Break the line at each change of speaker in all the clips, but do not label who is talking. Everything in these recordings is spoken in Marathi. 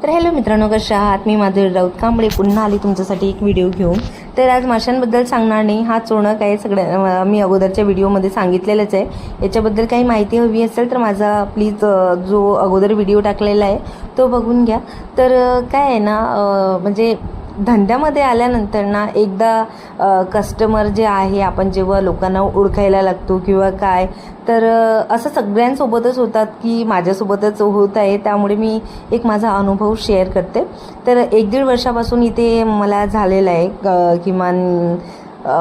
तर हॅलो मित्रांनो, कशा आहात? मी माधुरी राऊत कांबळे पुन्हा आली तुमच्यासाठी एक व्हिडिओ घेऊन. तर आज माशांबद्दल सांगणार नाही, हा चोणक आहे. सगळ्या मी अगोदरच्या व्हिडिओमध्ये सांगितलेलंच आहे. याच्याबद्दल काही माहिती हवी असेल तर माझा प्लीज जो अगोदर व्हिडिओ टाकलेला आहे तो बघून घ्या. तर काय आहे ना, म्हणजे धंद्यामध्ये आल्यानंतर ना एकदा कस्टमर जे आहे, आपण जेव्हा लोकांना ओळखायला लागतो किंवा काय, तर असं सगळ्यांसोबतच होतात की माझ्यासोबतच होत आहे. त्यामुळे मी एक माझा अनुभव शेअर करते. तर 1-1.5 वर्षापासून इथे मला झालेलं आहे किमान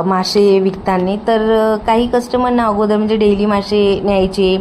मासे विकताना. तर काही कस्टमरना अगोदर म्हणजे डेली मासे न्यायचे,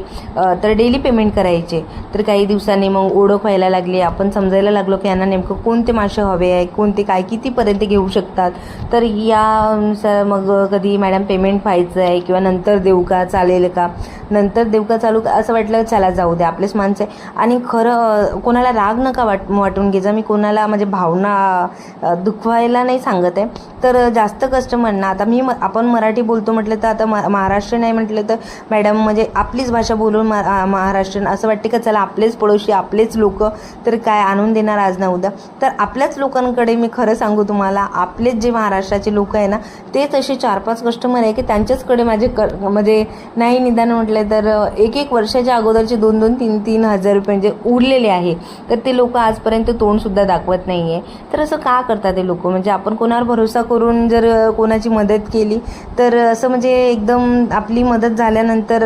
तर डेली पेमेंट करायचे. तर काही दिवसांनी मग ओळख व्हायला लागली, आपण समजायला लागलो की यांना नेमकं कोणते मासे हवे आहे, कोणते काय कितीपर्यंत घेऊ शकतात. तर यानुसार मग कधी मॅडम पेमेंट व्हायचं आहे किंवा नंतर देऊ का, चालेल का, नंतर देऊ का, चालू का, असं वाटलं चला जाऊ दे, आपलेच माणसं आहे. आणि खरं कोणाला राग नका वाटून घ्यायचा. मी कोणाला म्हणजे भावना दुखवायला नाही सांगत आहे. तर जास्त कस्टमरना आता आपण मराठी बोलतो म्हटलं तर आता महाराष्ट्र नाही म्हटलं तर मॅडम म्हणजे आपलीच भाषा बोलून महाराष्ट्रीयन असं वाटते का चला आपलेच पडोशी, आपलेच लोक, तर काय आणून देणार आज ना उद्या. तर आपल्याच लोकांकडे मी खरं सांगू तुम्हाला, आपलेच जे महाराष्ट्राचे लोक आहे ना, तेच असे 4-5 कस्टमर आहे की त्यांच्याचकडे माझे म्हणजे नाही निदान म्हटलं तर 1-1 वर्षाच्या अगोदरचे 2-2, 3-3 हजार रुपये म्हणजे उरलेले आहे. तर ते लोक आजपर्यंत तोंडसुद्धा दाखवत नाही आहे. तर असं का करतात ते लोक? म्हणजे आपण कोणावर भरोसा करून जर कोणाची मदत केली तर असं म्हणजे एकदम आपली मदत झाल्यानंतर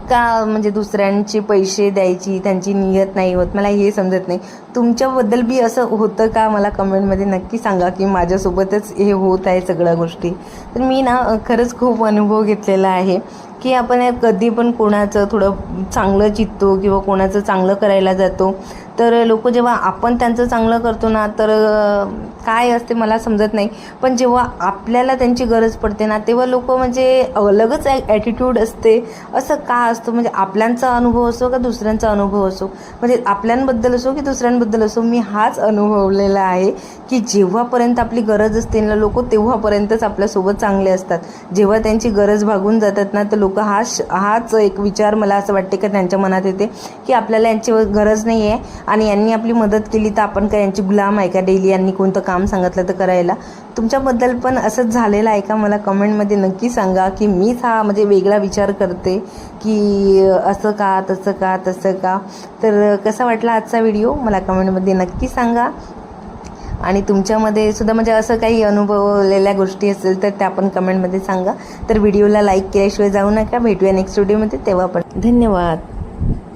का म्हणजे दुसऱ्यांचे पैसे द्यायची त्यांची नियत नाही होत. मला हे समजत नाही. तुमच्याबद्दल बी असं होतं का? मला कमेंटमध्ये नक्की सांगा की माझ्यासोबतच हे होत आहे सगळ्या गोष्टी. तर मी ना खरंच खूप अनुभव घेतलेला आहे की आपण कधी पण कोणाचं थोडं चांगलं चित्तो किंवा कोणाचं चांगलं करायला जातो, तर लोक जेव्हा आपण त्यांचं चांगलं करतो ना, तर काय असते मला समजत नाही. पण जेव्हा आपल्याला त्यांची गरज पडते ना, तेव्हा लोक म्हणजे अलगच ॲटिट्यूड असते. असं का असतं? म्हणजे आपल्यांचा अनुभव असो का दुसऱ्यांचा अनुभव असो, म्हणजे आपल्यांबद्दल असो की दुसऱ्यांबद्दल असो, मी हाच अनुभवलेला आहे की जेव्हापर्यंत आपली गरज असते ना लोक, तेव्हापर्यंतच आपल्यासोबत चांगले असतात. जेव्हा त्यांची गरज भागून जातात ना, तर लोक हाच एक विचार मला असं वाटते का त्यांच्या मनात येते की आपल्याला यांची गरज नाही आहे आणि यांनी आपली मदत केली तर आपण काय यांची गुलाम आहे का? डेली यांनी कोणतं काम सांगितलं तर करायला. तुमच्याबद्दल पण असंच झालेलं आहे का? मला कमेंटमध्ये नक्की सांगा की मीच हा म्हणजे वेगळा विचार करते की असं का, तसं का, तसं का. तर कसा वाटला आजचा व्हिडिओ मला कमेंटमध्ये नक्की सांगा. आणि तुमच्यामध्ये सुद्धा म्हणजे असं काही अनुभवलेल्या गोष्टी असेल तर त्या पण कमेंटमध्ये सांगा. तर व्हिडिओला लाईक केल्याशिवाय जाऊ नका. भेटूया नेक्स्ट व्हिडिओमध्ये, तेव्हा पण धन्यवाद.